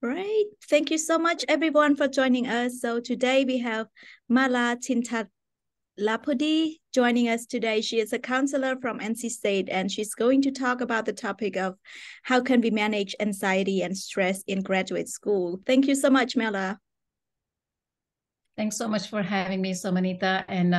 Right. Thank you so much, everyone, for joining us. So today we have Mala Tintalapudi joining us today. She is a counselor from NC State, and she's going to talk about the topic of how can we manage anxiety and stress in graduate school. Thank you so much, Mala. Thanks so much for having me, Somanita. And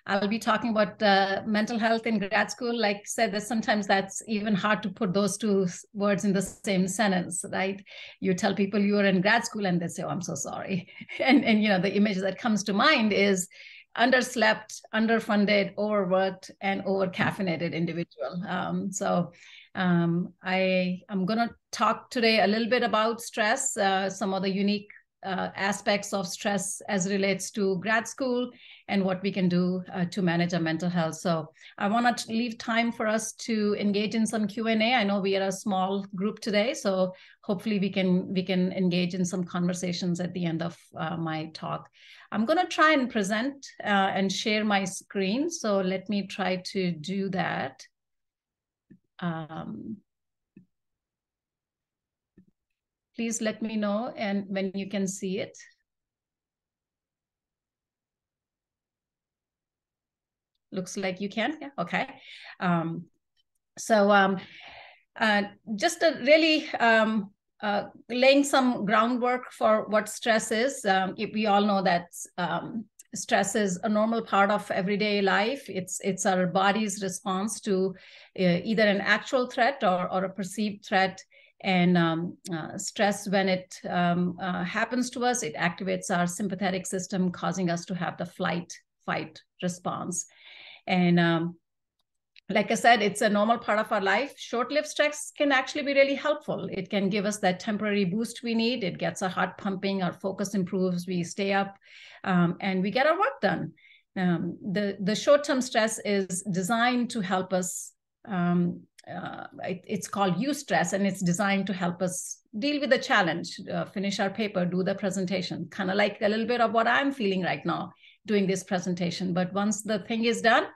I'll be talking about mental health in grad school. Like I said, that sometimes that's even hard to put those two words in the same sentence, right? You tell people you're in grad school and they say, oh, I'm so sorry. And the image that comes to mind is underslept, underfunded, overworked, and overcaffeinated individual. I'm going to talk today a little bit about stress, some of the unique aspects of stress as relates to grad school and what we can do to manage our mental health. So I want to leave time for us to engage in some Q&A. I know we are a small group today, so hopefully we can engage in some conversations at the end of my talk. I'm going to try and present and share my screen. So let me try to do that. Please let me know and when you can see it. Looks like you can. Yeah, okay. Just really laying some groundwork for what stress is. We all know that stress is a normal part of everyday life. It's our body's response to either an actual threat or a perceived threat. And stress, when it happens to us, it activates our sympathetic system, causing us to have the flight response. And like I said, it's a normal part of our life. Short-lived stress can actually be really helpful. It can give us that temporary boost we need. It gets our heart pumping, our focus improves, we stay up, and we get our work done. The short-term stress is designed to help us. It's called eustress, and it's designed to help us deal with the challenge, finish our paper, do the presentation, kind of like a little bit of what I'm feeling right now doing this presentation. But once the thing is done,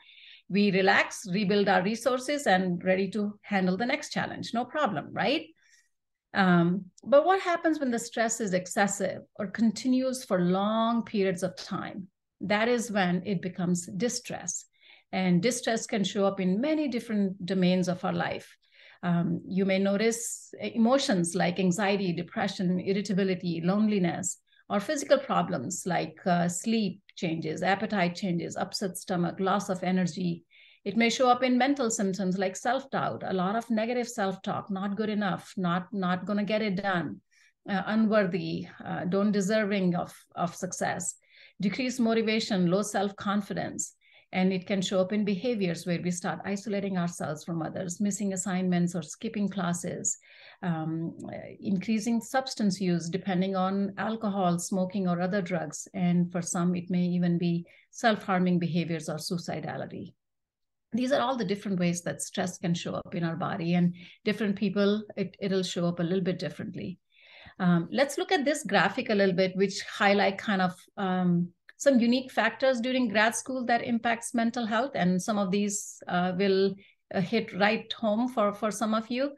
we relax, rebuild our resources, and ready to handle the next challenge. No problem, right? But what happens when the stress is excessive or continues for long periods of time? That is when it becomes distress. And distress can show up in many different domains of our life. You may notice emotions like anxiety, depression, irritability, loneliness, or physical problems like sleep changes, appetite changes, upset stomach, loss of energy. It may show up in mental symptoms like self-doubt, a lot of negative self-talk, not good enough, not going to get it done, unworthy, don't deserving of success, decreased motivation, low self-confidence. And it can show up in behaviors where we start isolating ourselves from others, missing assignments or skipping classes, increasing substance use depending on alcohol, smoking, or other drugs. And for some, it may even be self-harming behaviors or suicidality. These are all the different ways that stress can show up in our body, and different people, it'll show up a little bit differently. Let's look at this graphic a little bit, which highlight kind of some unique factors during grad school that impacts mental health. And some of these will hit right home for some of you.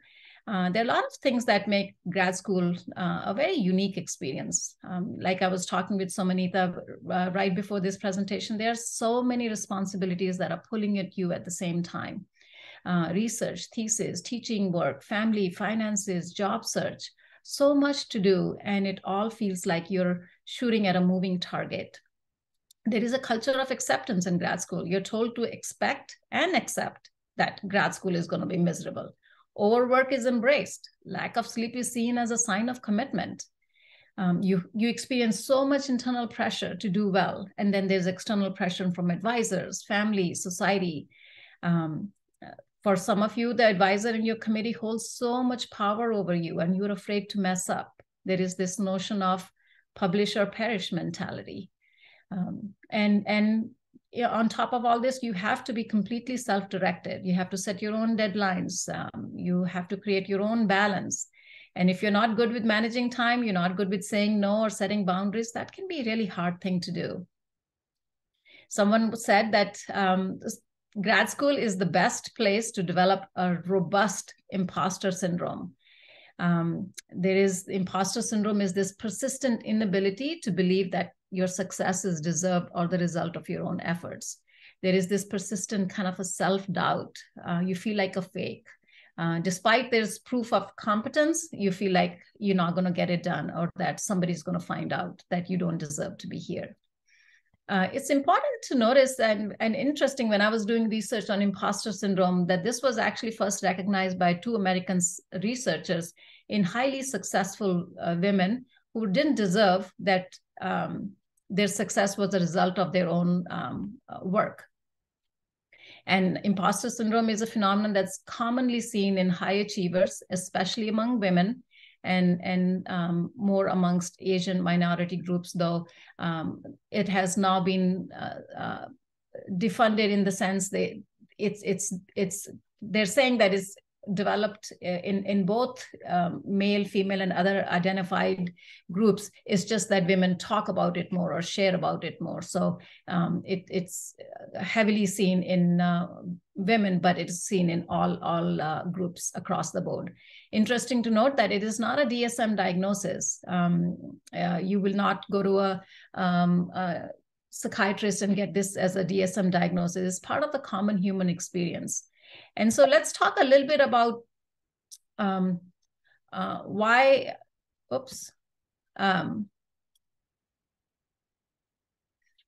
There are a lot of things that make grad school a very unique experience. Like I was talking with Somanita right before this presentation, there are so many responsibilities that are pulling at you at the same time. Research, thesis, teaching work, family, finances, job search, so much to do. And it all feels like you're shooting at a moving target. There is a culture of acceptance in grad school. You're told to expect and accept that grad school is going to be miserable. Overwork is embraced. Lack of sleep is seen as a sign of commitment. You experience so much internal pressure to do well. And then there's external pressure from advisors, family, society. For some of you, the advisor in your committee holds so much power over you and you're afraid to mess up. There is this notion of publish or perish mentality. And on top of all this, you have to be completely self-directed. You have to set your own deadlines. You have to create your own balance. And if you're not good with managing time, you're not good with saying no or setting boundaries, that can be a really hard thing to do. Someone said that grad school is the best place to develop a robust imposter syndrome. There is imposter syndrome is this persistent inability to believe that your success is deserved or the result of your own efforts. There is this persistent kind of a self-doubt. You feel like a fake. Despite there's proof of competence, you feel like you're not going to get it done, or that somebody's going to find out that you don't deserve to be here. It's important to notice, and interesting, when I was doing research on imposter syndrome, that this was actually first recognized by 2 American researchers in highly successful women who didn't deserve that their success was a result of their own work. And imposter syndrome is a phenomenon that's commonly seen in high achievers, especially among women, and more amongst Asian minority groups, though it has now been defunded in the sense that they're saying that it's developed in both male, female, and other identified groups. It's just that women talk about it more or share about it more. So it's heavily seen in women, but it's seen in all groups across the board. Interesting to note that it is not a DSM diagnosis. You will not go to a psychiatrist and get this as a DSM diagnosis. It's part of the common human experience. And so let's talk a little bit about why,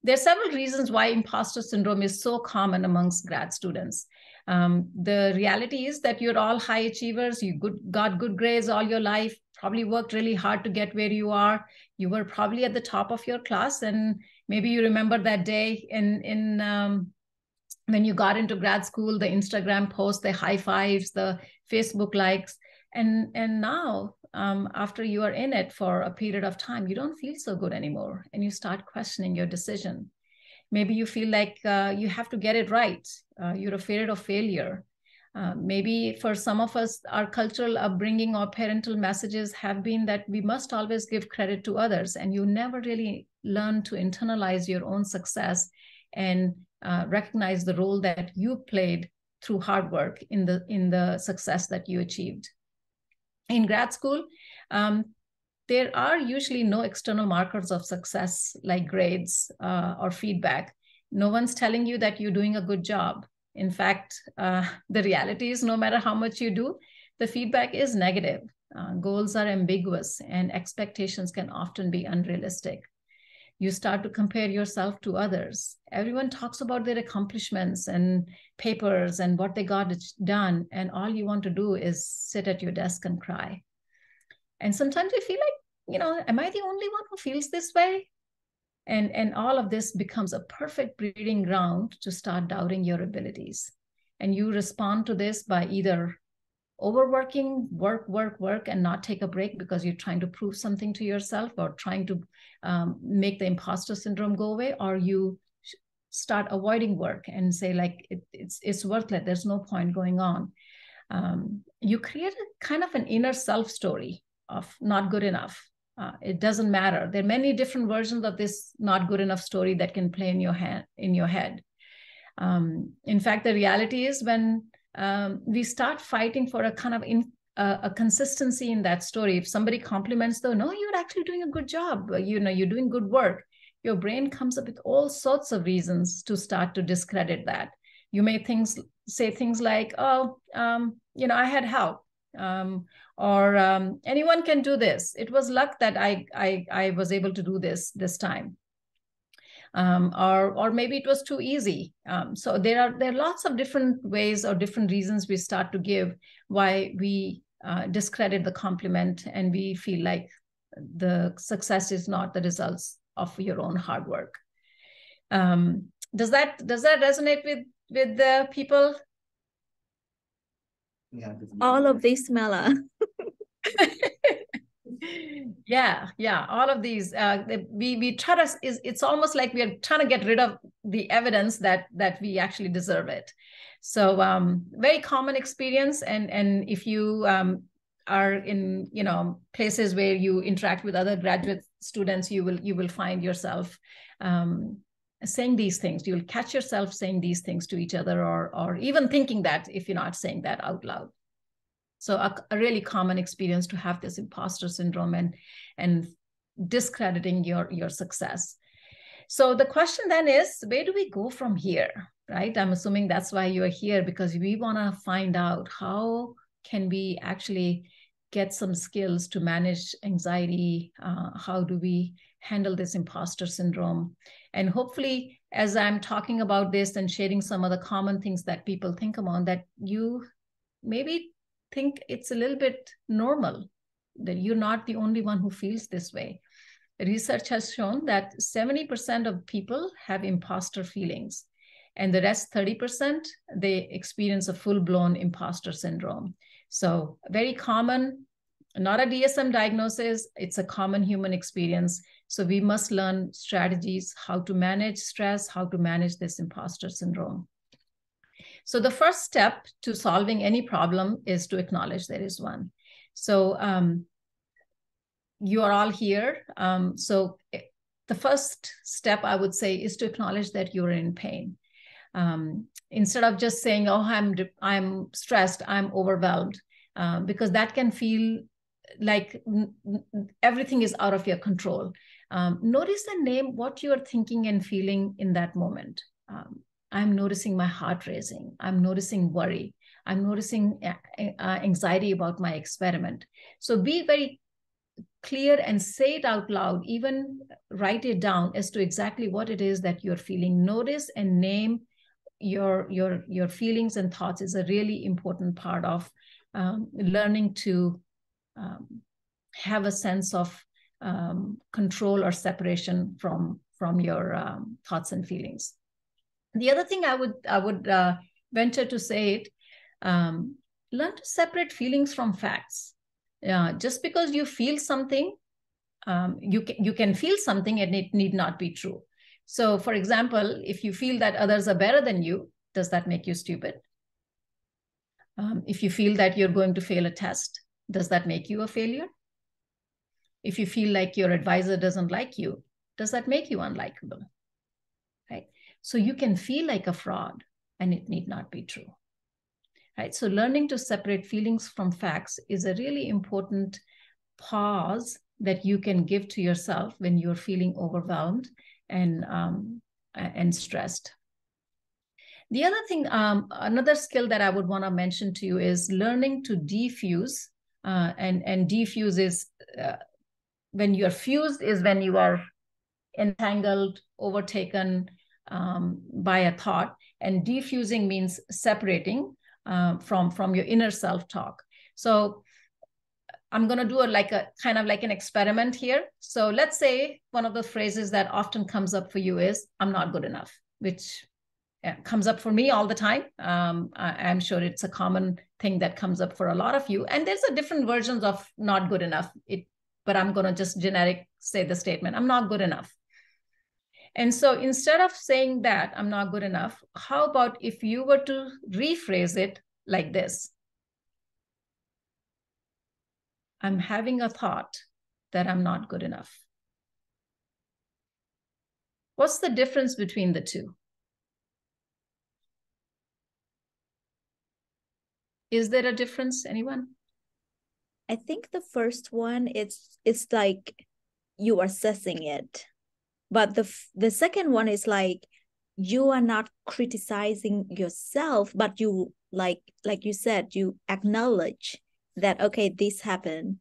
there are several reasons why imposter syndrome is so common amongst grad students. The reality is that you're all high achievers. You got good grades all your life, probably worked really hard to get where you are. You were probably at the top of your class. And maybe you remember that day when you got into grad school, the Instagram posts, the high fives, the Facebook likes. And now, after you are in it for a period of time, you don't feel so good anymore. And you start questioning your decision. Maybe you feel like you have to get it right. You're afraid of failure. Maybe for some of us, our cultural upbringing or parental messages have been that we must always give credit to others, and you never really learn to internalize your own success and recognize the role that you played through hard work in the success that you achieved. In grad school, there are usually no external markers of success like grades or feedback. No one's telling you that you're doing a good job. In fact, the reality is no matter how much you do, the feedback is negative. Goals are ambiguous and expectations can often be unrealistic. You start to compare yourself to others. Everyone talks about their accomplishments and papers and what they got done. And all you want to do is sit at your desk and cry. And sometimes you feel like, am I the only one who feels this way? And all of this becomes a perfect breeding ground to start doubting your abilities. And you respond to this by either overworking, work, and not take a break because you're trying to prove something to yourself or trying to make the imposter syndrome go away, or you start avoiding work and say like, it's worthless. There's no point going on. You create a kind of an inner self story of not good enough. It doesn't matter. There are many different versions of this not good enough story that can play in your head. In fact, the reality is when we start fighting for a kind of a consistency in that story. If somebody compliments, though, no, you're actually doing a good job. You're doing good work. Your brain comes up with all sorts of reasons to start to discredit that. You may say things like, oh, I had help. Or anyone can do this. It was luck that I was able to do this time. Or maybe it was too easy. So there are lots of different ways or different reasons we start to give why we discredit the compliment and we feel like the success is not the results of your own hard work. Does that resonate with the people? Yeah, all of this, Mala. Yeah, all of these. We try to. It's almost like we are trying to get rid of the evidence that we actually deserve it. So very common experience, and if you are in places where you interact with other graduate students, you will find yourself saying these things. You'll catch yourself saying these things to each other, or even thinking that if you're not saying that out loud. So a really common experience to have this imposter syndrome and discrediting your success. So the question then is, where do we go from here, right? I'm assuming that's why you're here, because we want to find out how can we actually get some skills to manage anxiety. How do we handle this imposter syndrome? And hopefully, as I'm talking about this and sharing some of the common things that people think about, that you maybe think it's a little bit normal, that you're not the only one who feels this way. Research has shown that 70% of people have imposter feelings, and the rest 30%, they experience a full-blown imposter syndrome. So very common, not a DSM diagnosis, it's a common human experience. So we must learn strategies, how to manage stress, how to manage this imposter syndrome. So the first step to solving any problem is to acknowledge there is one. So you are all here. So the first step I would say is to acknowledge that you're in pain. Instead of just saying, oh, I'm stressed, I'm overwhelmed, because that can feel like everything is out of your control. Notice and name what you're thinking and feeling in that moment. I'm noticing my heart racing. I'm noticing worry. I'm noticing anxiety about my experiment. So be very clear and say it out loud, even write it down as to exactly what it is that you're feeling. Notice and name your feelings and thoughts is a really important part of learning to have a sense of control or separation from your thoughts and feelings. The other thing I would venture to say it, learn to separate feelings from facts. Just because you feel something, you can feel something and it need not be true. So for example, if you feel that others are better than you, does that make you stupid? If you feel that you're going to fail a test, does that make you a failure? If you feel like your advisor doesn't like you, does that make you unlikable? Right? So you can feel like a fraud and it need not be true. Right? So learning to separate feelings from facts is a really important pause that you can give to yourself when you're feeling overwhelmed and stressed. The other thing, another skill that I would want to mention to you is learning to defuse. And defuse is when you're fused is when you are entangled, overtaken by a thought. And defusing means separating from your inner self-talk. So I'm going to do a kind of like an experiment here. So let's say one of the phrases that often comes up for you is, I'm not good enough, which comes up for me all the time. I'm sure it's a common thing that comes up for a lot of you. And there's a different versions of not good enough. But I'm going to just generic say the statement, I'm not good enough. And so instead of saying that I'm not good enough, how about if you were to rephrase it like this? I'm having a thought that I'm not good enough. What's the difference between the two? Is there a difference, anyone? I think the first one, it's like you are assessing it. But the second one is like you are not criticizing yourself, but you like you said, you acknowledge that, okay, this happened.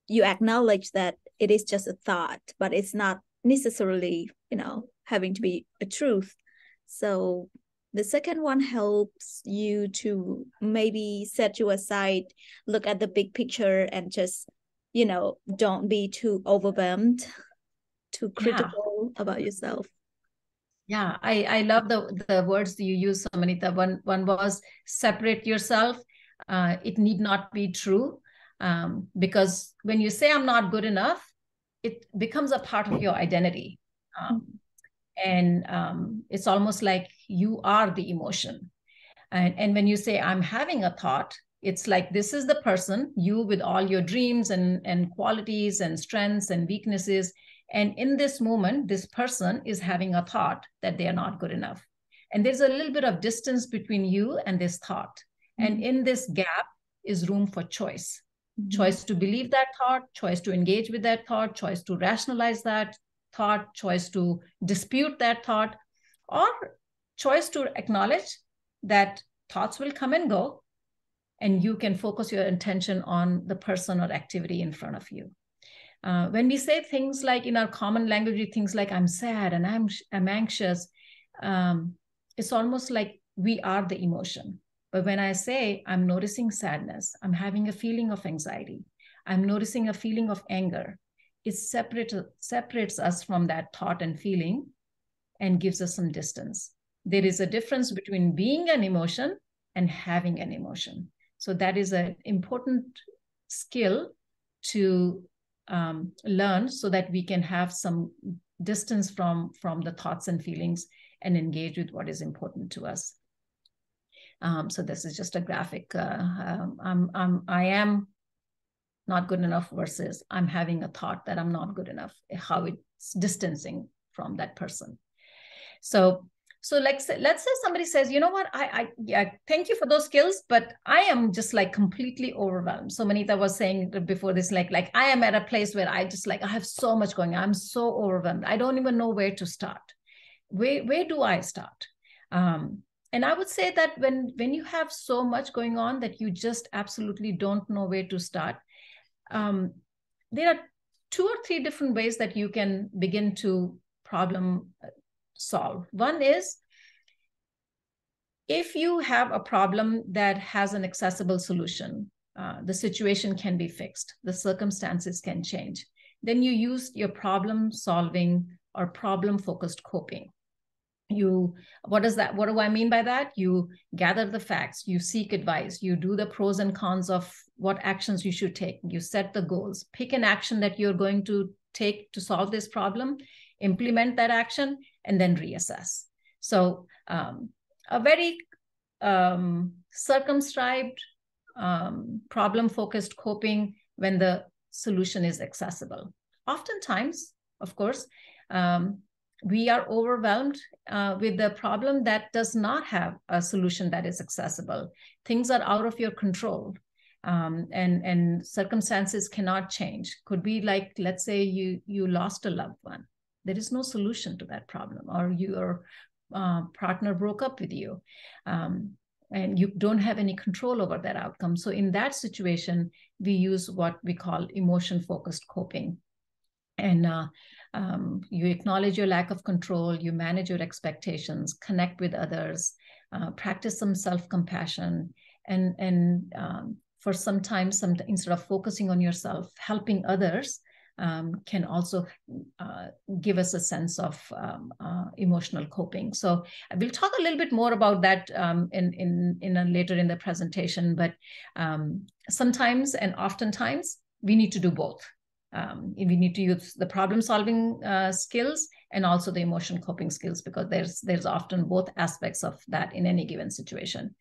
You acknowledge that it is just a thought, but it's not necessarily, having to be a truth. So the second one helps you to maybe set you aside, look at the big picture, and just, don't be too overwhelmed, too critical about yourself. Yeah, I love the words that you use, Samanita. One was separate yourself. It need not be true. Because when you say I'm not good enough, it becomes a part of your identity. And it's almost like you are the emotion. And when you say I'm having a thought, it's like this is the person, you with all your dreams and qualities and strengths and weaknesses. And in this moment, this person is having a thought that they are not good enough. And there's a little bit of distance between you and this thought. And in this gap, is room for choice. Choice to believe that thought, choice to engage with that thought, choice to rationalize that thought, choice to dispute that thought, or choice to acknowledge that thoughts will come and go, and you can focus your attention on the person or activity in front of you. When we say things like in our common language, things like I'm sad and I'm anxious, it's almost like we are the emotion. But when I say I'm noticing sadness, I'm having a feeling of anxiety, I'm noticing a feeling of anger, it separates us from that thought and feeling and gives us some distance. There is a difference between being an emotion and having an emotion. So that is an important skill to learn so that we can have some distance from the thoughts and feelings and engage with what is important to us. So this is just a graphic. I am not good enough versus I'm having a thought that I'm not good enough, how it's distancing from that person. So let's say somebody says, you know what, yeah, thank you for those skills, but I am just like completely overwhelmed. So Manita was saying before this, like I am at a place where I just like, I have so much going on. I'm so overwhelmed. I don't even know where to start. Where do I start? And I would say that when you have so much going on that you just absolutely don't know where to start, there are 2 or 3 different ways that you can begin to problem solve. One is, if you have a problem that has an accessible solution, the situation can be fixed, the circumstances can change, then you use your problem solving or problem focused coping. What do I mean by that? You gather the facts, you seek advice, you do the pros and cons of what actions you should take, you set the goals, pick an action that you're going to take to solve this problem, implement that action, and then reassess. So a very circumscribed, problem-focused coping when the solution is accessible. Oftentimes, of course, we are overwhelmed with the problem that does not have a solution that is accessible. Things are out of your control, and circumstances cannot change. Could be like, let's say you lost a loved one. There is no solution to that problem, or your partner broke up with you, and you don't have any control over that outcome. So in that situation, we use what we call emotion-focused coping. And you acknowledge your lack of control, you manage your expectations, connect with others, practice some self-compassion, and for some time, instead of focusing on yourself, helping others can also give us a sense of emotional coping. So we'll talk a little bit more about that later in the presentation, but sometimes and oftentimes we need to do both. We need to use the problem-solving skills and also the emotion coping skills, because there's often both aspects of that in any given situation.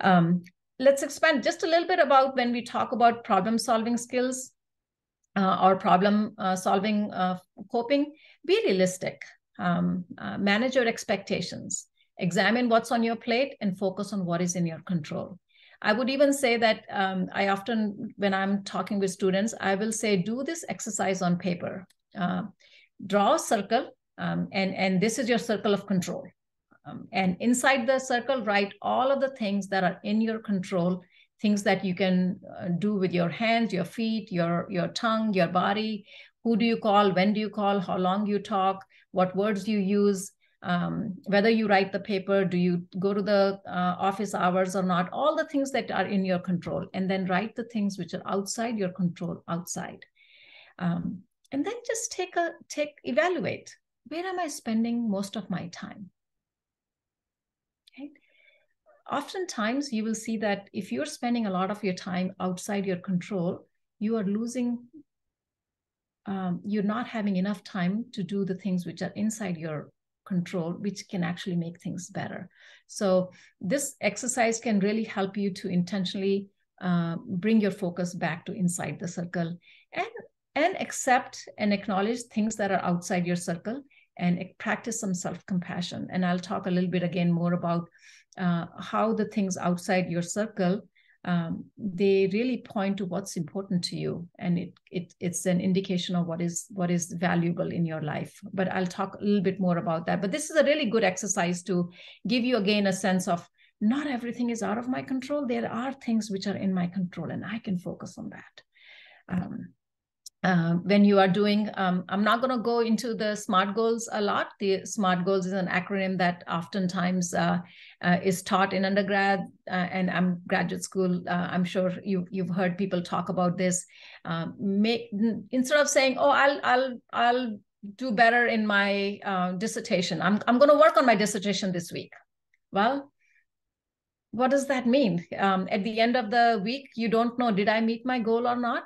Let's expand just a little bit about when we talk about problem-solving skills or problem-solving coping. Be realistic. Manage your expectations. Examine what's on your plate and focus on what is in your control. I would even say that I often, when I'm talking with students, I will say, do this exercise on paper. Draw a circle, and this is your circle of control. And inside the circle, write all of the things that are in your control, things that you can do with your hands, your feet, your tongue, your body. Who do you call? When do you call? How long you talk? What words you use? Whether you write the paper, do you go to the office hours or not, all the things that are in your control, and then write the things which are outside your control outside. And then just evaluate, where am I spending most of my time? Okay. Oftentimes you will see that if you're spending a lot of your time outside your control, you are losing, you're not having enough time to do the things which are inside your control, which can actually make things better. So this exercise can really help you to intentionally bring your focus back to inside the circle, and accept and acknowledge things that are outside your circle, and practice some self-compassion. And I'll talk a little bit again more about how the things outside your circle they really point to what's important to you, and it's an indication of what is valuable in your life. But I'll talk a little bit more about that. But this is a really good exercise to give you again a sense of not everything is out of my control. There are things which are in my control, and I can focus on that. When you are doing, I'm not going to go into the SMART goals a lot. The SMART goals is an acronym that oftentimes is taught in undergrad and graduate school. I'm sure you've heard people talk about this. Instead of saying, "Oh, I'll do better in my dissertation. I'm going to work on my dissertation this week." Well, what does that mean? At the end of the week, you don't know, did I meet my goal or not?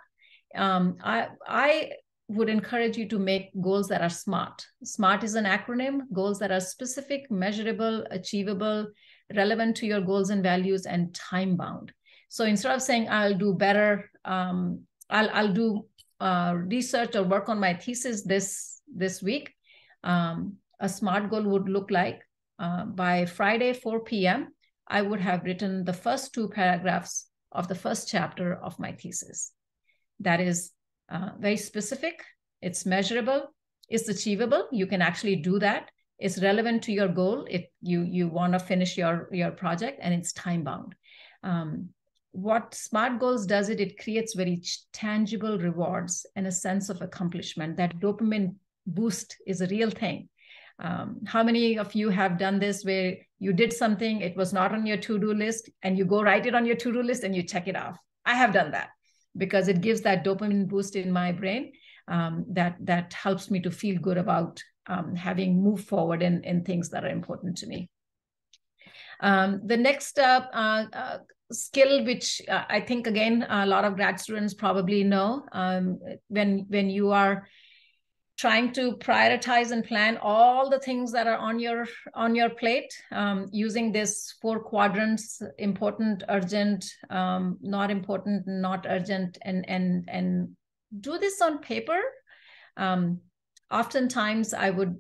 I would encourage you to make goals that are SMART. SMART is an acronym, goals that are specific, measurable, achievable, relevant to your goals and values, and time-bound. So instead of saying, I'll do better, I'll do research or work on my thesis this week, a SMART goal would look like by Friday, 4 p.m., I would have written the first 2 paragraphs of the first chapter of my thesis. That is very specific, it's measurable, it's achievable. You can actually do that. It's relevant to your goal. You want to finish your project, and it's time-bound. What SMART goals does it creates very tangible rewards and a sense of accomplishment. That dopamine boost is a real thing. How many of you have done this where you did something, it was not on your to-do list, and you go write it on your to-do list and you check it off? I have done that, because it gives that dopamine boost in my brain that helps me to feel good about having moved forward in things that are important to me. The next skill, which I think, again, a lot of grad students probably know, when you are trying to prioritize and plan all the things that are on your plate, using this 4 quadrants: important, urgent, not important, not urgent, and do this on paper. Oftentimes I would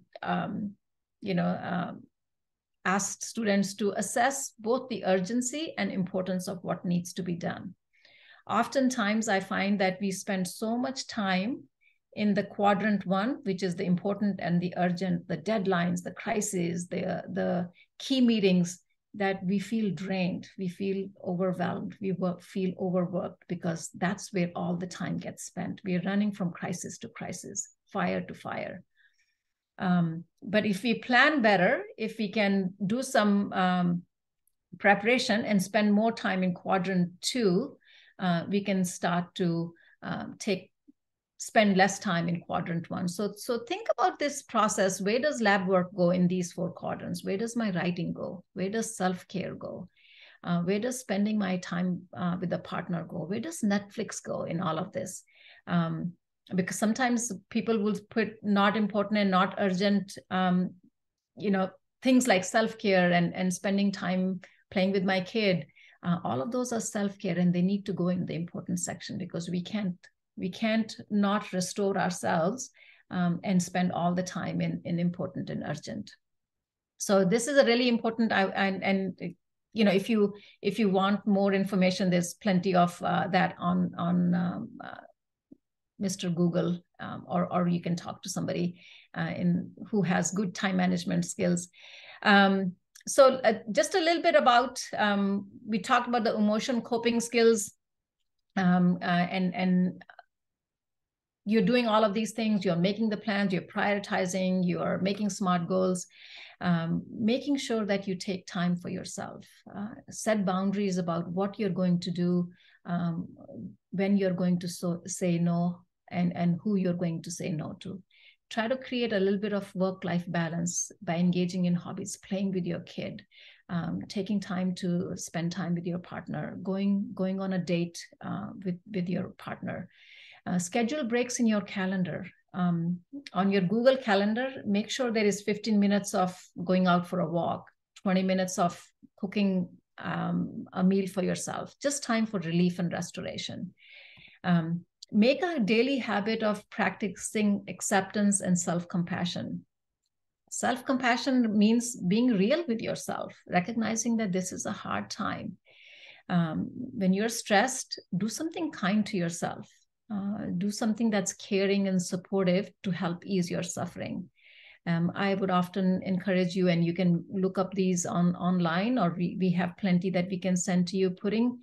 ask students to assess both the urgency and importance of what needs to be done. Oftentimes I find that we spend so much time in the quadrant 1, which is the important and the urgent, the deadlines, the crises, the key meetings, that we feel drained, we feel overwhelmed, we feel overworked, because that's where all the time gets spent. We're running from crisis to crisis, fire to fire. But if we plan better, if we can do some preparation and spend more time in quadrant 2, we can start to spend less time in quadrant 1. So think about this process. Where does lab work go in these 4 quadrants? Where does my writing go? Where does self-care go? Where does spending my time with a partner go? Where does Netflix go in all of this? Because sometimes people will put not important and not urgent, things like self-care and spending time playing with my kid. All of those are self-care, and they need to go in the important section, because we can't not restore ourselves and spend all the time in important and urgent. So this is a really important, if you want more information, there's plenty of that on Mr. Google, or you can talk to somebody who has good time management skills. So just a little bit about, we talked about the emotion coping skills, and you're doing all of these things, you're making the plans, you're prioritizing, you're making SMART goals, making sure that you take time for yourself, set boundaries about what you're going to do, when you're going to say no, and who you're going to say no to. Try to create a little bit of work-life balance by engaging in hobbies, playing with your kid, taking time to spend time with your partner, going on a date with your partner. Schedule breaks in your calendar. On your Google Calendar, make sure there is 15 minutes of going out for a walk, 20 minutes of cooking a meal for yourself, just time for relief and restoration. Make a daily habit of practicing acceptance and self-compassion. Self-compassion means being real with yourself, recognizing that this is a hard time. When you're stressed, do something kind to yourself. Do something that's caring and supportive to help ease your suffering. I would often encourage you, and you can look up these online, or we have plenty that we can send to you, putting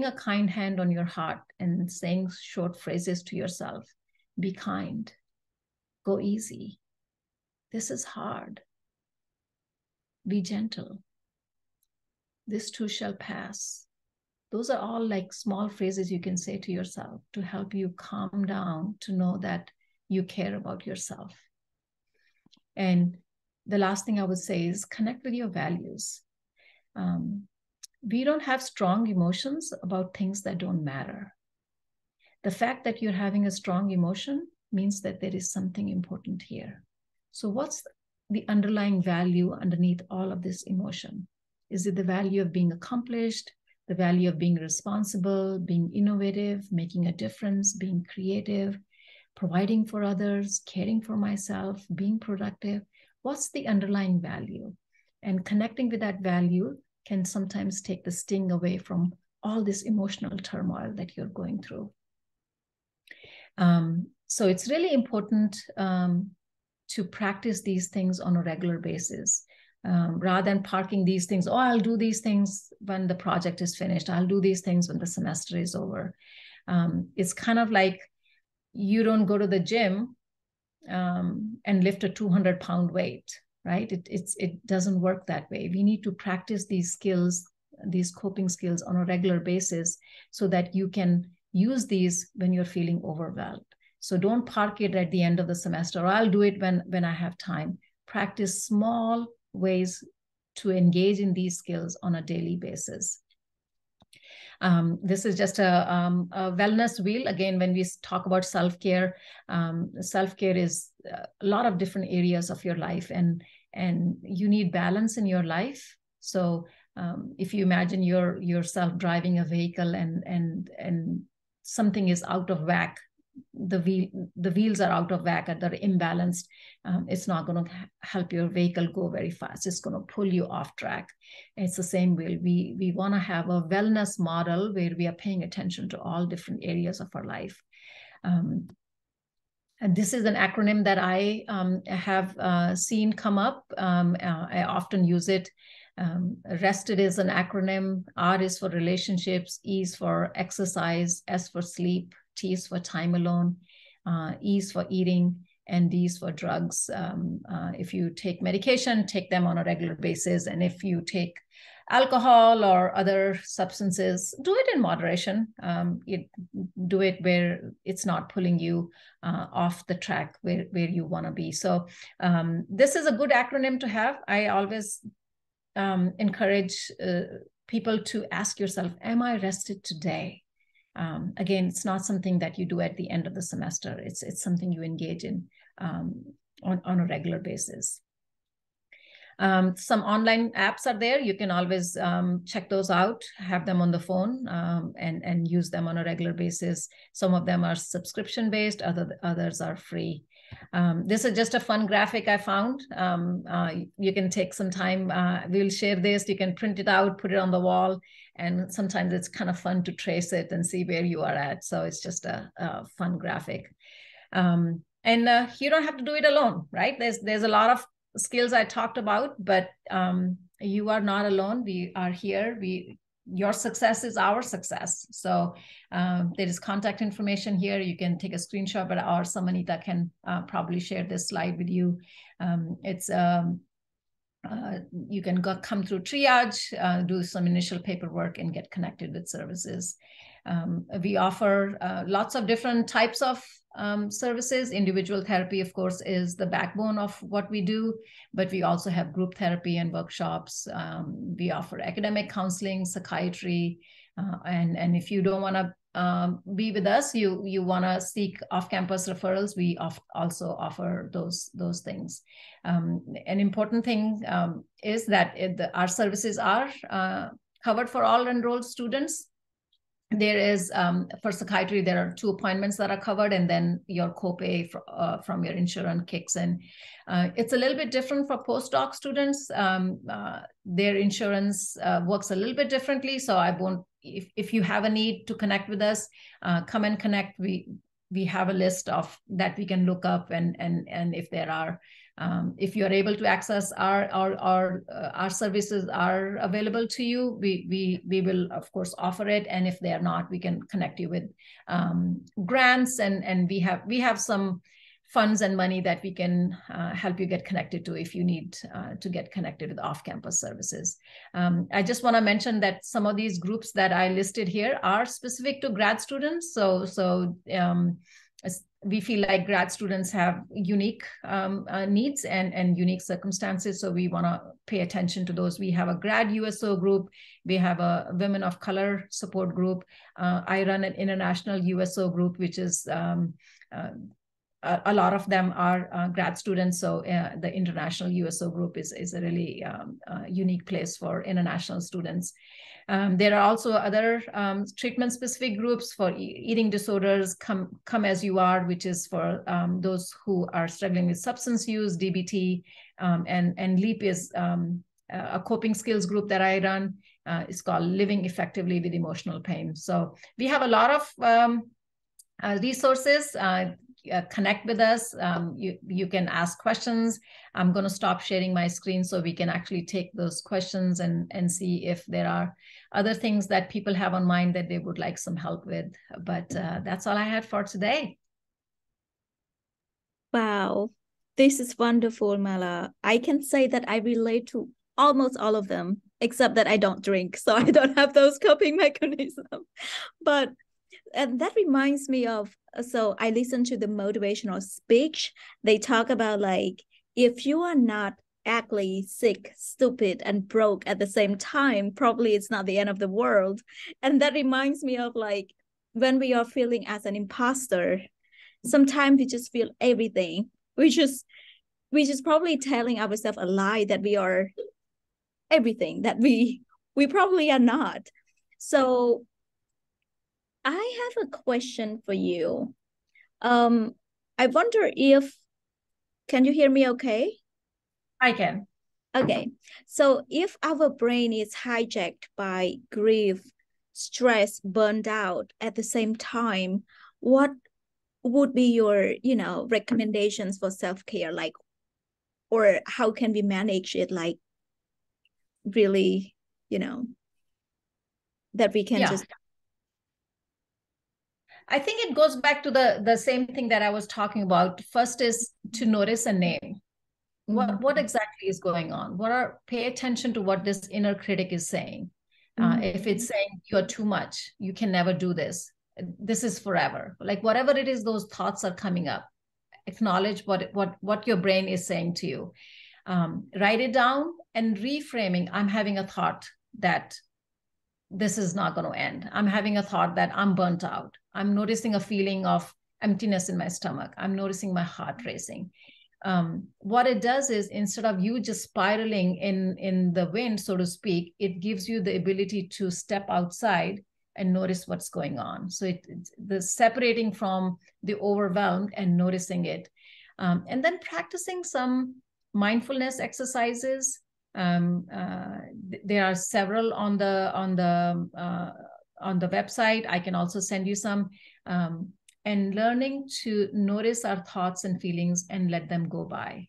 a kind hand on your heart and saying short phrases to yourself. Be kind. Go easy. This is hard. Be gentle. This too shall pass. Those are all like small phrases you can say to yourself to help you calm down, to know that you care about yourself. And the last thing I would say is connect with your values. We don't have strong emotions about things that don't matter. The fact that you're having a strong emotion means that there is something important here. So what's the underlying value underneath all of this emotion? Is it the value of being accomplished, the value of being responsible, being innovative, making a difference, being creative, providing for others, caring for myself, being productive? What's the underlying value? And connecting with that value can sometimes take the sting away from all this emotional turmoil that you're going through. So it's really important to practice these things on a regular basis. Rather than parking these things, oh, I'll do these things when the project is finished. I'll do these things when the semester is over. It's kind of like you don't go to the gym and lift a 200-pound weight, right? It doesn't work that way. We need to practice these skills, these coping skills on a regular basis so that you can use these when you're feeling overwhelmed. So don't park it at the end of the semester, or I'll do it when I have time. Practice small ways to engage in these skills on a daily basis. This is just a wellness wheel. Again, when we talk about self-care is a lot of different areas of your life, and you need balance in your life. So if you imagine yourself driving a vehicle and something is out of whack, the wheels are out of whack, and they're imbalanced, it's not going to help your vehicle go very fast. It's going to pull you off track. It's the same way. We want to have a wellness model where we are paying attention to all different areas of our life. And this is an acronym that I have seen come up. I often use it. RESTED is an acronym. R is for relationships, E is for exercise, S for sleep, T is for time alone, E is for eating, and D is for drugs. If you take medication, take them on a regular basis. And if you take alcohol or other substances, do it in moderation. Do it where it's not pulling you off the track where you want to be. So this is a good acronym to have. I always encourage people to ask yourself, am I rested today? Again, it's not something that you do at the end of the semester. It's something you engage in on a regular basis. Some online apps are there. You can always check those out, have them on the phone, and use them on a regular basis. Some of them are subscription-based, others are free. This is just a fun graphic I found. You can take some time. We'll share this. You can print it out, put it on the wall. And sometimes it's kind of fun to trace it and see where you are at. So it's just a fun graphic. And you don't have to do it alone, right? There's a lot of skills I talked about, but you are not alone. We are here. Your success is our success. So there is contact information here. You can take a screenshot, but or somebody that can probably share this slide with you. You can come through triage, do some initial paperwork, and get connected with services. We offer lots of different types of services. Individual therapy, of course, is the backbone of what we do, but we also have group therapy and workshops. We offer academic counseling, psychiatry, and if you don't want to be with us, you want to seek off-campus referrals, we also offer those things. An important thing is that our services are covered for all enrolled students. There is, for psychiatry, there are 2 appointments that are covered, and then your copay from your insurance kicks in. It's a little bit different for postdoc students. Their insurance works a little bit differently, so I won't if you have a need to connect with us, come and connect. We have a list of that we can look up, and if there are, if you are able to access our services are available to you, we will of course offer it. And if they are not, we can connect you with grants, and we have some funds and money that we can help you get connected to if you need to get connected with off-campus services. I just want to mention that some of these groups that I listed here are specific to grad students. So we feel like grad students have unique needs and unique circumstances. So we want to pay attention to those. We have a grad USO group. We have a women of color support group. I run an international USO group, which is a lot of them are grad students. So the international USO group is a really unique place for international students. There are also other treatment-specific groups for eating disorders, Come As You Are, which is for those who are struggling with substance use, DBT, and LEAP is a coping skills group that I run. It's called Living Effectively with Emotional Pain. So we have a lot of resources. Connect with us. You can ask questions. I'm going to stop sharing my screen so we can actually take those questions and see if there are other things that people have on mind that they would like some help with. But that's all I had for today. Wow, this is wonderful, Mala. I can say that I relate to almost all of them, except that I don't drink, so I don't have those coping mechanisms. But and that reminds me of, so I listened to the motivational speech. They talk about like, if you are not ugly, sick, stupid, and broke at the same time, probably it's not the end of the world. And that reminds me of like, when we are feeling as an imposter, sometimes we just feel everything. We just probably telling ourselves a lie that we are everything that we probably are not. So I have a question for you. I wonder if, can you hear me okay? I can. Okay. So if our brain is hijacked by grief, stress, burned out at the same time, what would be your, recommendations for self-care? Like, or how can we manage it? Like, really, that we can just. I think it goes back to the same thing that I was talking about. First is to notice a name. What exactly is going on? Pay attention to what this inner critic is saying. If it's saying you're too much, you can never do this, this is forever, like whatever it is, those thoughts are coming up. Acknowledge what your brain is saying to you. Write it down and reframing. I'm having a thought that this is not going to end. I'm having a thought that I'm burnt out. I'm noticing a feeling of emptiness in my stomach. I'm noticing my heart racing. What it does is, instead of you just spiraling in the wind, so to speak, it gives you the ability to step outside and notice what's going on. So the separating from the overwhelmed and noticing it. And then practicing some mindfulness exercises. There are several on the website. I can also send you some. And learning to notice our thoughts and feelings and let them go by.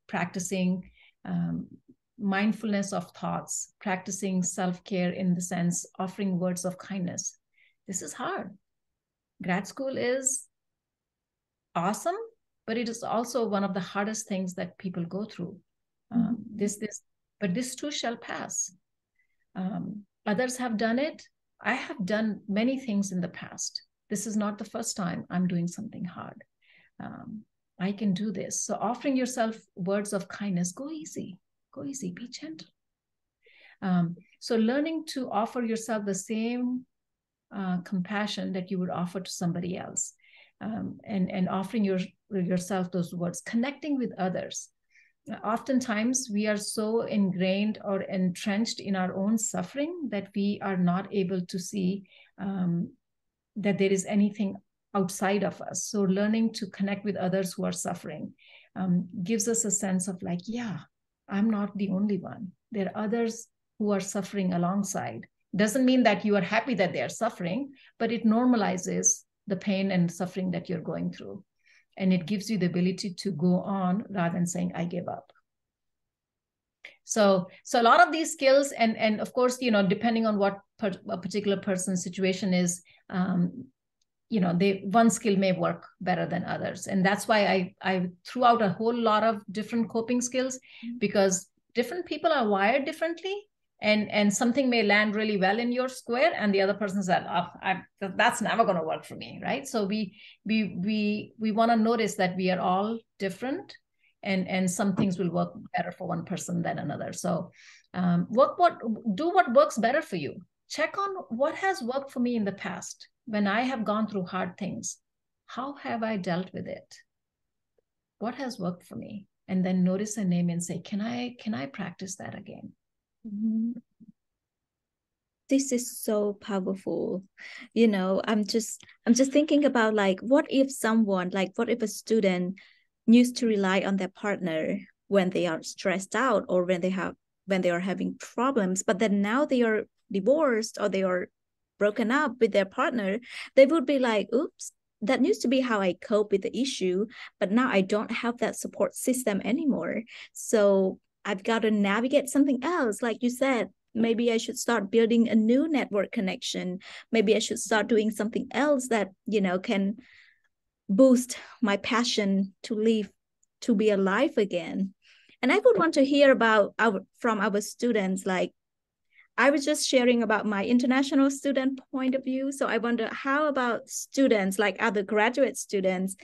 Practicing mindfulness of thoughts, practicing self-care in the sense, offering words of kindness. This is hard. Grad school is awesome, but it is also one of the hardest things that people go through. But this too shall pass. Others have done it. I have done many things in the past. This is not the first time I'm doing something hard. I can do this. So offering yourself words of kindness, go easy, be gentle. So learning to offer yourself the same compassion that you would offer to somebody else, and offering yourself those words, connecting with others. Oftentimes we are so ingrained or entrenched in our own suffering that we are not able to see that there is anything outside of us. So learning to connect with others who are suffering gives us a sense of like, yeah, I'm not the only one. There are others who are suffering alongside, Doesn't mean that you are happy that they are suffering, but it normalizes the pain and suffering that you're going through. And it gives you the ability to go on rather than saying, I give up. So a lot of these skills, and of course, depending on what a particular person's situation is, one skill may work better than others. And that's why I threw out a whole lot of different coping skills, because different people are wired differently. And something may land really well in your square, and the other person said, that's never going to work for me, right? So we want to notice that we are all different, and some things will work better for one person than another. So do what works better for you. Check on what has worked for me in the past. When I have gone through hard things, how have I dealt with it? What has worked for me? And then notice a name and say, can I practice that again? Mm-hmm. This is so powerful. I'm just thinking about, like, what if a student used to rely on their partner when they are stressed out, or when they are having problems, but then now they are divorced or they are broken up with their partner. They would be like, oops, that used to be how I cope with the issue, but now I don't have that support system anymore. So I've got to navigate something else. Like you said, maybe I should start building a new network connection. Maybe I should start doing something else that, can boost my passion to live, to be alive again. And I would want to hear from our students. Like, I was just sharing about my international student point of view. So I wonder, how about students, like other graduate students,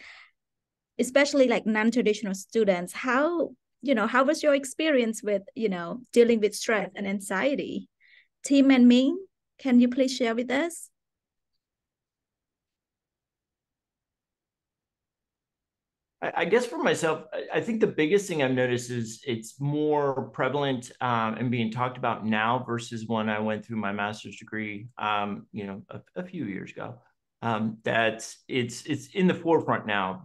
especially like non-traditional students? How was your experience with, dealing with stress and anxiety? Tim and Ming, can you please share with us? I guess for myself, I think the biggest thing I've noticed is it's more prevalent and being talked about now versus when I went through my master's degree, a few years ago. That it's in the forefront now,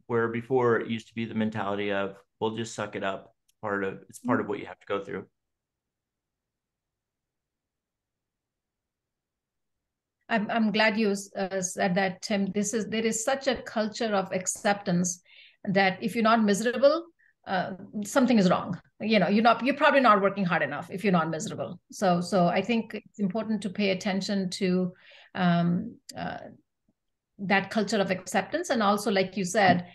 where before it used to be the mentality of, we'll just suck it up. It's part of what you have to go through. I'm glad you said that, Tim. There is such a culture of acceptance that if you're not miserable, something is wrong. You're probably not working hard enough if you're not miserable. So I think it's important to pay attention to that culture of acceptance, and also, like you said,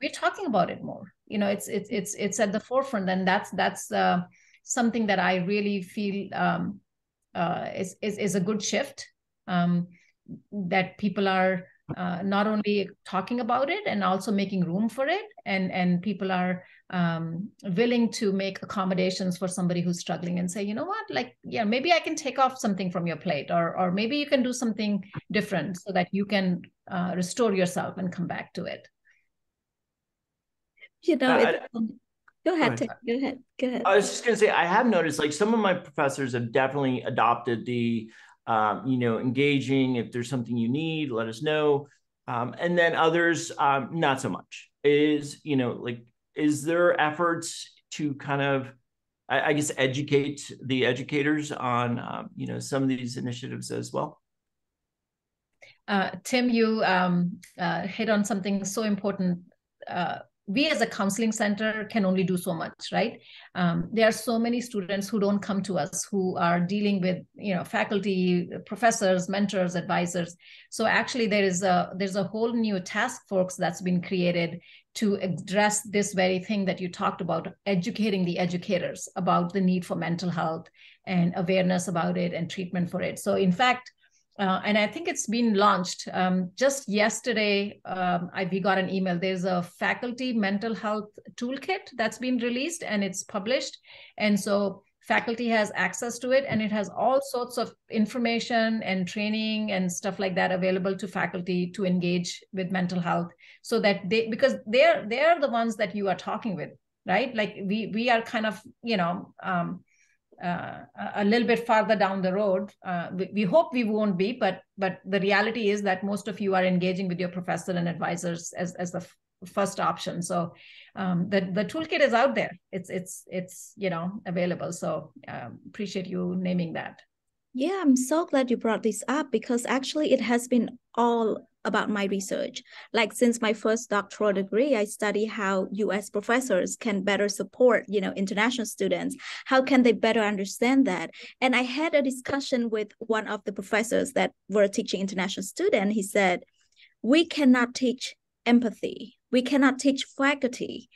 we're talking about it more. It's at the forefront, and that's something that I really feel is a good shift. That people are not only talking about it and also making room for it, and people are willing to make accommodations for somebody who's struggling and say, you know what, like, yeah, maybe I can take off something from your plate, or maybe you can do something different so that you can restore yourself and come back to it. Go ahead. Go ahead. I was just going to say, I have noticed, like, some of my professors have definitely adopted the engaging. If there's something you need, let us know. And then others, not so much. Is there efforts to kind of, I guess, educate the educators on, some of these initiatives as well? Tim, you hit on something so important. We as a counseling center can only do so much, right? There are so many students who don't come to us, who are dealing with, faculty, professors, mentors, advisors. So actually there's a whole new task force that's been created to address this very thing that you talked about, educating the educators about the need for mental health and awareness about it and treatment for it. So in fact, and I think it's been launched just yesterday. We got an email. There's a faculty mental health toolkit that's been released, and it's published. And so faculty has access to it, and it has all sorts of information and training and stuff like that available to faculty to engage with mental health, so that because they're the ones that you are talking with, right? Like we are kind of, a little bit farther down the road. We hope we won't be, but the reality is that most of you are engaging with your professor and advisors as the first option. So the toolkit is out there. It's available. So appreciate you naming that. Yeah, I'm so glad you brought this up because actually it has been all about my research. Like since my first doctoral degree, I study how US professors can better support, international students. How can they better understand that? And I had a discussion with one of the professors that were teaching international students. He said, we cannot teach empathy. We cannot teach faculty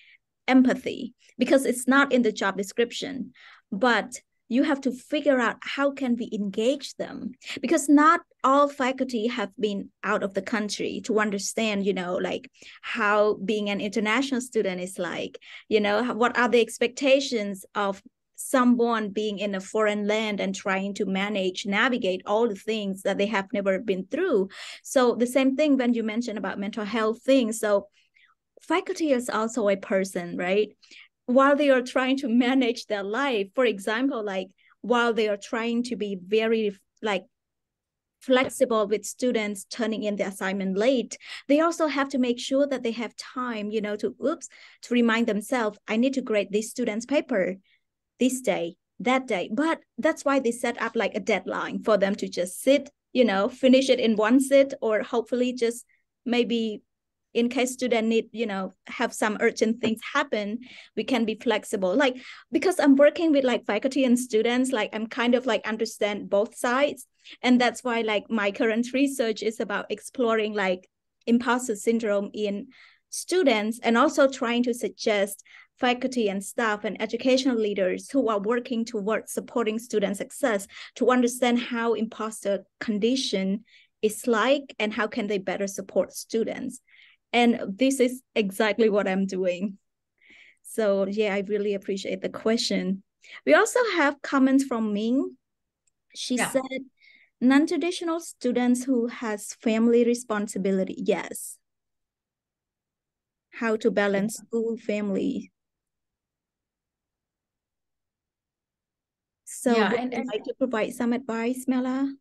empathy because it's not in the job description. But you have to figure out how can we engage them, because not all faculty have been out of the country to understand, like how being an international student is like, what are the expectations of someone being in a foreign land and trying to navigate all the things that they have never been through. So the same thing when you mentioned about mental health things. So faculty is also a person, right? While they are trying to manage their life, for example, like while they are trying to be very like flexible with students turning in the assignment late, they also have to make sure that they have time, to remind themselves, I need to grade this student's paper this day, that day. But that's why they set up like a deadline for them to just sit, finish it in one sit, or hopefully just maybe in case student need, have some urgent things happen, we can be flexible. Like, because I'm working with like faculty and students, like I'm kind of like understand both sides. And that's why like my current research is about exploring like imposter syndrome in students, and also trying to suggest faculty and staff and educational leaders who are working towards supporting student success to understand how imposter condition is like and how can they better support students. And this is exactly what I'm doing. So yeah, I really appreciate the question. We also have comments from Ming. She said, non-traditional students who has family responsibility. Yes. How to balance school, family. So would you like to provide some advice, Mela?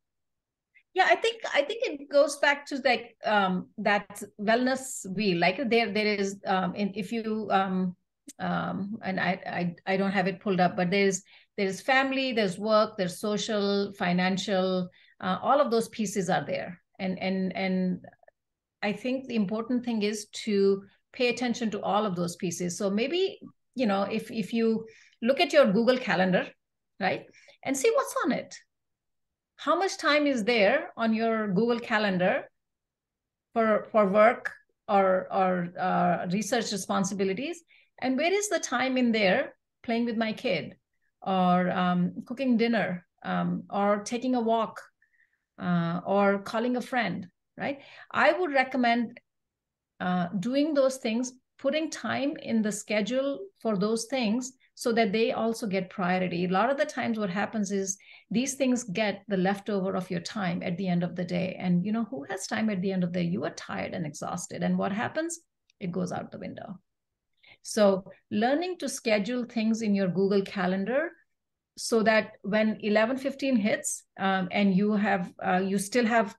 Yeah, I think it goes back to like that wellness wheel. Like there is if you and I don't have it pulled up, but there's family, there's work, there's social, financial, all of those pieces are there. And I think the important thing is to pay attention to all of those pieces. So maybe, if you look at your Google Calendar, right, and see what's on it. How much time is there on your Google Calendar for work or research responsibilities? And where is the time in there playing with my kid, or cooking dinner, or taking a walk, or calling a friend, right? I would recommend doing those things, putting time in the schedule for those things so that they also get priority. A lot of the times what happens is these things get the leftover of your time at the end of the day. And who has time at the end of the day? You are tired and exhausted. And what happens? It goes out the window. So learning to schedule things in your Google Calendar so that when 11:15 hits, and you still have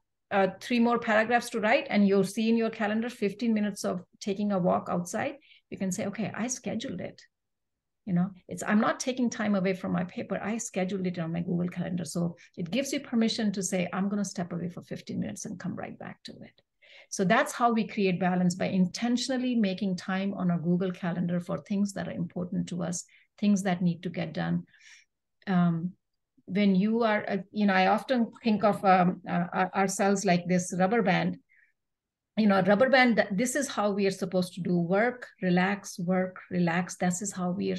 3 more paragraphs to write, and you'll see in your calendar 15 minutes of taking a walk outside, you can say, okay, I scheduled it. I'm not taking time away from my paper. I scheduled it on my Google Calendar. So it gives you permission to say, I'm going to step away for 15 minutes and come right back to it. So that's how we create balance, by intentionally making time on our Google Calendar for things that are important to us, things that need to get done. When you are, I often think of ourselves like this rubber band. Rubber band, this is how we are supposed to do work, relax. That is how we are,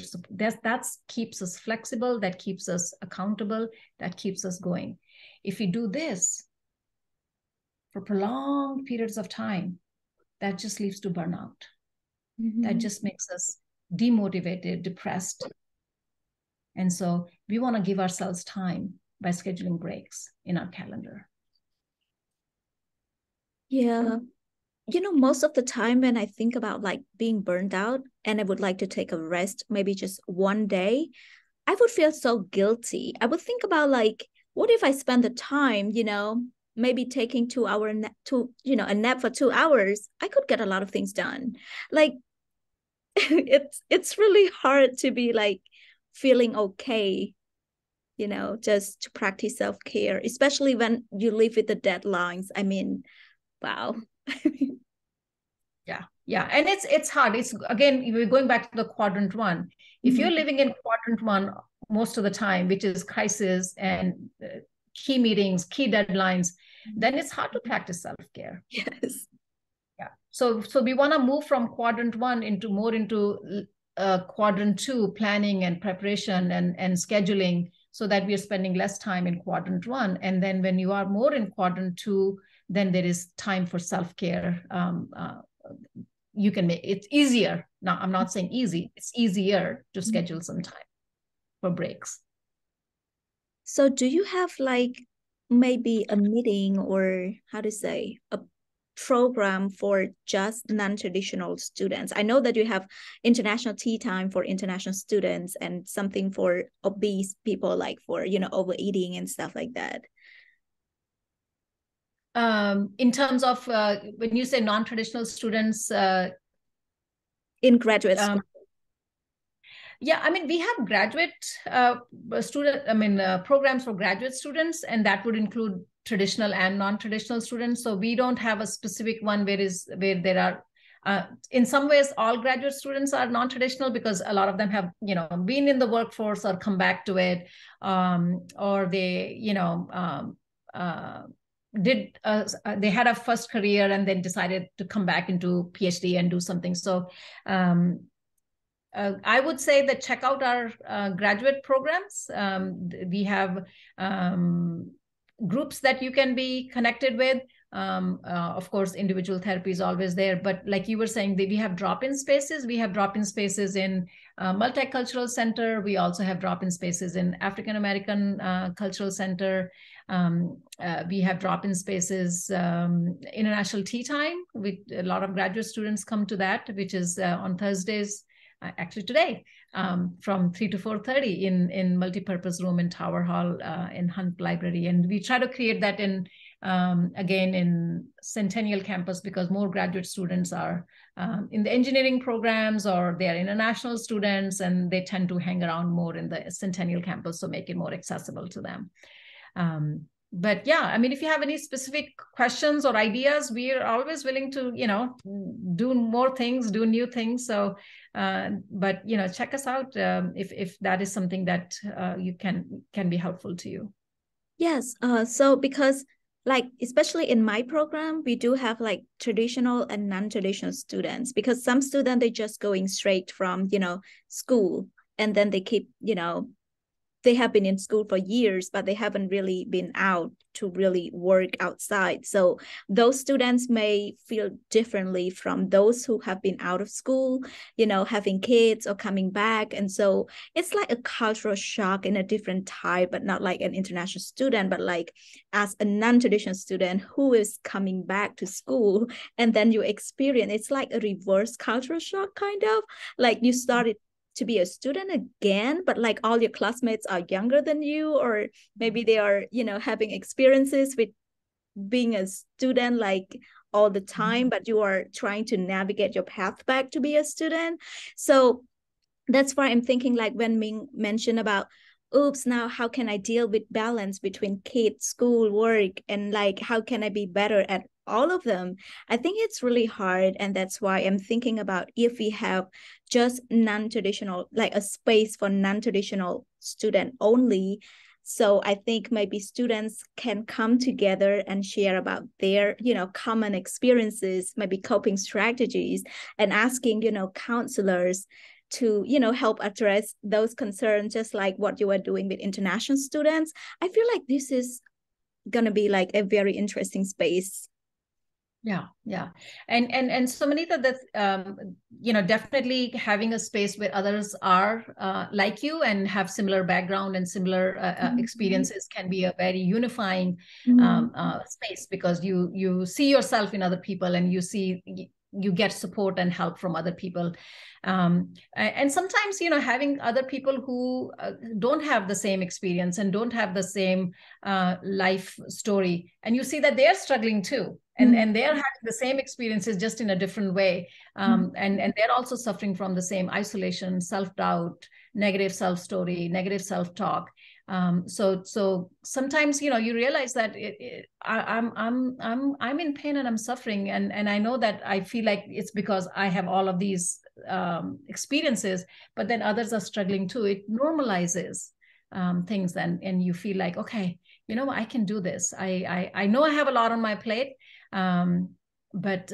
that keeps us flexible, that keeps us accountable, that keeps us going. If we do this for prolonged periods of time, that just leads to burnout. Mm-hmm. That just makes us demotivated, depressed. And so we want to give ourselves time by scheduling breaks in our calendar. Yeah. Most of the time when I think about like being burned out and I would like to take a rest, maybe just one day, I would feel so guilty. I would think about like, what if I spend the time, maybe taking 2 hour a nap for 2 hours? I could get a lot of things done. Like it's really hard to be like feeling okay, just to practice self-care, especially when you live with the deadlines. I mean, wow. Yeah. And it's hard. It's, again, we're going back to the quadrant one. If you're living in quadrant one most of the time, which is crisis and key meetings, key deadlines, then it's hard to practice self-care. Yes. Yeah. So we want to move from quadrant one into quadrant two, planning and preparation and scheduling, so that we are spending less time in quadrant one. And then when you are more in quadrant two, then there is time for self-care. You can make it easier. Now, I'm not saying easy, it's easier to schedule some time for breaks. So do you have like maybe a meeting, or how to say, a program for just non-traditional students? I know that you have international tea time for international students and something for obese people, like for, overeating and stuff like that. In terms of when you say non-traditional students, in graduate school. Yeah, I mean, we have graduate programs for graduate students, and that would include traditional and non-traditional students. So we don't have a specific one where there are, in some ways, all graduate students are non-traditional, because a lot of them have, been in the workforce or come back to it, or they, they had a first career and then decided to come back into PhD and do something. So I would say that check out our graduate programs. We have groups that you can be connected with. Of course, individual therapy is always there, but like you were saying, we have drop-in spaces. We have drop-in spaces in Multicultural Center. We also have drop-in spaces in African American Cultural Center. We have drop-in spaces, International Tea Time, with a lot of graduate students come to that, which is on Thursdays, actually today, from 3 to 4:30 in multipurpose room in Tower Hall in Hunt Library. And we try to create that in, again, in Centennial Campus, because more graduate students are in the engineering programs, or they're international students, and they tend to hang around more in the Centennial Campus, so make it more accessible to them. But yeah, I mean, if you have any specific questions or ideas, we are always willing to, do more things, do new things. So, but, check us out if that is something that you can be helpful to you. Yes. So because like, especially in my program, we do have like traditional and non-traditional students, because some students, they're just going straight from, school, and then they keep, they have been in school for years, but they haven't really been out to really work outside. So those students may feel differently from those who have been out of school, having kids or coming back. And so it's like a cultural shock in a different type, but not like an international student, but like as a non-traditional student who is coming back to school, and then you experience, it's like a reverse cultural shock, kind of like you started to be a student again, but like all your classmates are younger than you, or maybe they are, having experiences with being a student like all the time, but you are trying to navigate your path back to be a student. So that's why I'm thinking, like when Ming mentioned about, oops, now how can I deal with balance between kids, school, work, and like how can I be better at all of them? I think it's really hard, and that's why I'm thinking about if we have just non-traditional, like a space for non-traditional student only. So I think maybe students can come together and share about their, common experiences, maybe coping strategies, and asking, counselors to, help address those concerns, just like what you are doing with international students. I feel like this is going to be like a very interesting space. Yeah. And so, Manita, that, definitely having a space where others are like you and have similar background and similar experiences can be a very unifying space, because you see yourself in other people, and you get support and help from other people. And sometimes, having other people who don't have the same experience and don't have the same life story, and you see that they're struggling too. And they're having the same experiences, just in a different way. And they're also suffering from the same isolation, self-doubt, negative self-story, negative self-talk. So sometimes, you realize that I'm in pain and I'm suffering, and I know that I feel like it's because I have all of these experiences, but then others are struggling too. It normalizes things, and you feel like, okay, I can do this. I know I have a lot on my plate, but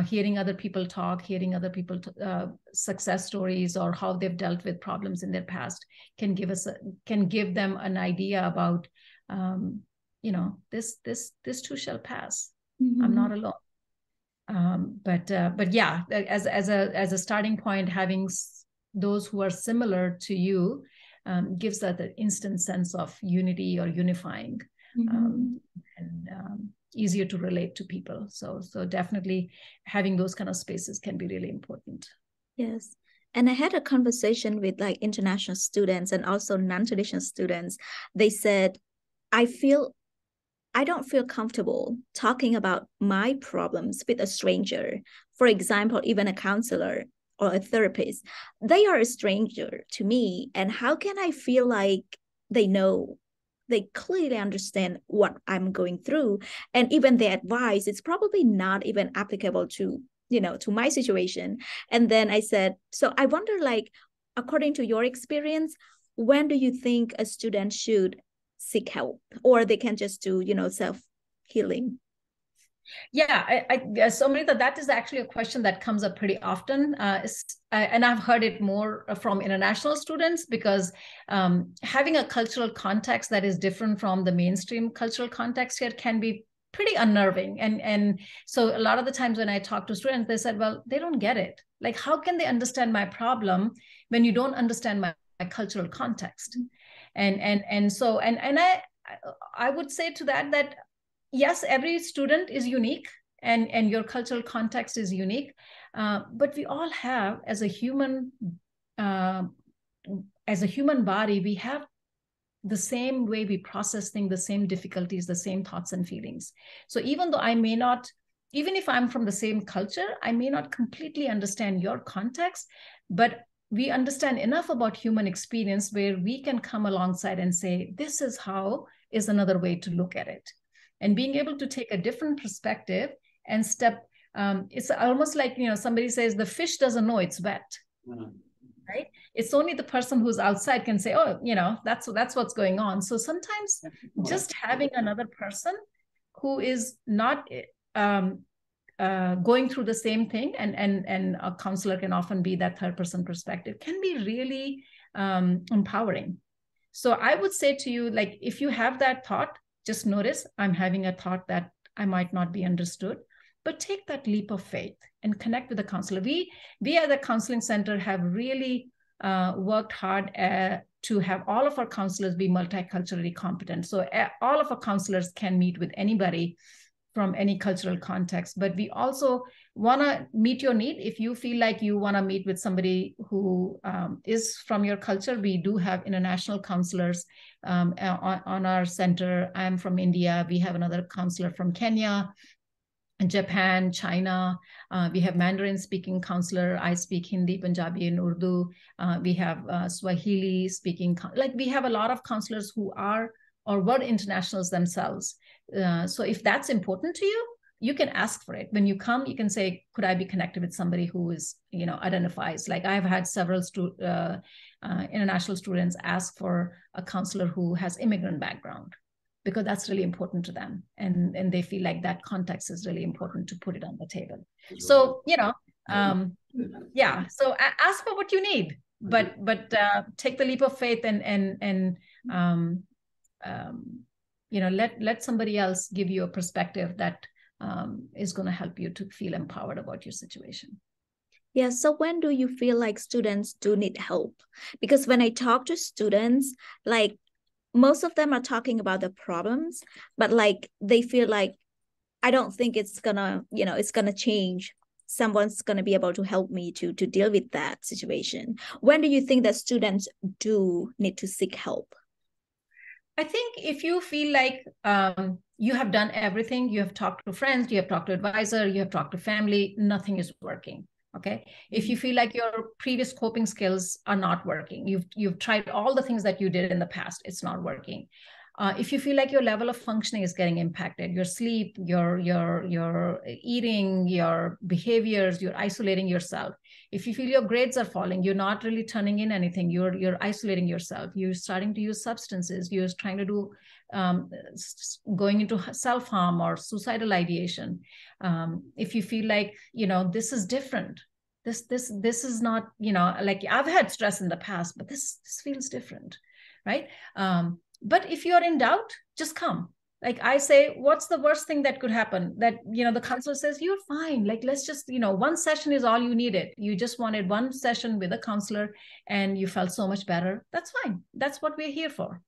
hearing other people talk, hearing other people success stories, or how they've dealt with problems in their past, can give them an idea about this too shall pass. Mm-hmm. I'm not alone. But yeah, as a starting point, having those who are similar to you gives that an instant sense of unity or unifying. Mm-hmm. And easier to relate to people. So definitely having those kind of spaces can be really important. Yes. And I had a conversation with like international students and also non-traditional students. They said, I don't feel comfortable talking about my problems with a stranger. For example, even a counselor or a therapist. They are a stranger to me. And how can I feel like they clearly understand what I'm going through, and even their advice, it's probably not even applicable to my situation. And then I said, so I wonder, like, according to your experience, when do you think a student should seek help, or they can just do self-healing? Yeah, so Amrita, that is actually a question that comes up pretty often. And I've heard it more from international students, because having a cultural context that is different from the mainstream cultural context here can be pretty unnerving. And so a lot of the times when I talk to students, they said, well, they don't get it. Like, how can they understand my problem when you don't understand my cultural context? And so I would say to that yes, every student is unique, and your cultural context is unique, but we all have, as a human body, we have the same way we process things, the same difficulties, the same thoughts and feelings. So even if I'm from the same culture, I may not completely understand your context, but we understand enough about human experience where we can come alongside and say, this is another way to look at it. And being able to take a different perspective and step, it's almost like, somebody says the fish doesn't know it's wet, right? It's only the person who's outside can say, oh, that's what's going on. So sometimes just having another person who is not going through the same thing, and a counselor can often be that third person perspective, can be really empowering. So I would say to you, like, if you have that thought, just notice, I'm having a thought that I might not be understood, but take that leap of faith and connect with the counselor. We at the counseling center have really worked hard to have all of our counselors be multiculturally competent. So all of our counselors can meet with anybody from any cultural context, but we also want to meet your need. If you feel like you want to meet with somebody who is from your culture, we do have international counselors on our center. I'm from India. We have another counselor from Kenya, Japan, China. We have Mandarin speaking counselor. I speak Hindi, Punjabi, and Urdu. We have Swahili speaking. We have a lot of counselors who are or were internationals themselves. So if that's important to you, you can ask for it. When you come, you can say, could I be connected with somebody who is, identifies? Like, I've had several international students ask for a counselor who has immigrant background, because that's really important to them. And they feel like that context is really important to put it on the table. So, yeah, so ask for what you need, but take the leap of faith and let somebody else give you a perspective that is going to help you to feel empowered about your situation. Yeah. So when do you feel like students do need help? Because when I talk to students, like, most of them are talking about the problems, but like they feel like, I don't think it's gonna change. Someone's gonna be able to help me to deal with that situation. When do you think that students do need to seek help? I think if you feel like you have done everything, you have talked to friends, you have talked to advisor, you have talked to family, nothing is working. Okay. If you feel like your previous coping skills are not working, you've tried all the things that you did in the past, it's not working. If you feel like your level of functioning is getting impacted, your sleep, your eating, your behaviors, you're isolating yourself. If you feel your grades are falling, you're not really turning in anything, you're isolating yourself, you're starting to use substances, you're trying to do going into self-harm or suicidal ideation. If you feel like, this is different, this is not, like I've had stress in the past, but this feels different, right? But if you're in doubt, just come. Like I say, what's the worst thing that could happen? That, the counselor says, you're fine. Like, let's just, one session is all you needed. You just wanted one session with a counselor and you felt so much better. That's fine. That's what we're here for.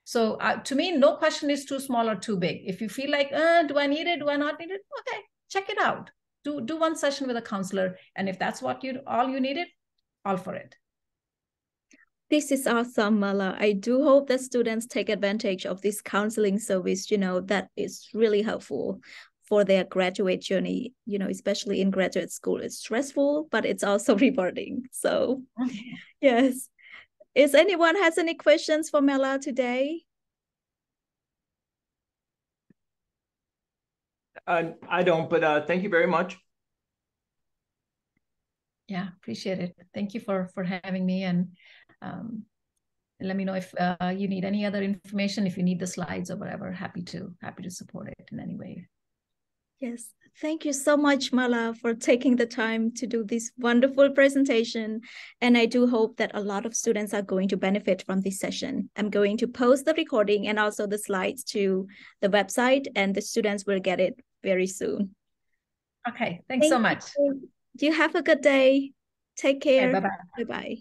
So to me, no question is too small or too big. If you feel like, do I need it? Do I not need it? Okay, check it out. Do one session with a counselor. And if that's what all you needed, all for it. This is awesome, Mala. I do hope that students take advantage of this counseling service, that is really helpful for their graduate journey, especially in graduate school. It's stressful, but it's also rewarding. So, yes. Is anyone has any questions for Mala today? I don't, but thank you very much. Yeah, appreciate it. Thank you for having me, and let me know if you need any other information, if you need the slides or whatever. Happy to support it in any way. Yes, thank you so much, Mala, for taking the time to do this wonderful presentation. And I do hope that a lot of students are going to benefit from this session. I'm going to post the recording and also the slides to the website, and the students will get it very soon. Okay, thanks so much. You have a good day. Take care. Okay, bye-bye. Bye-bye.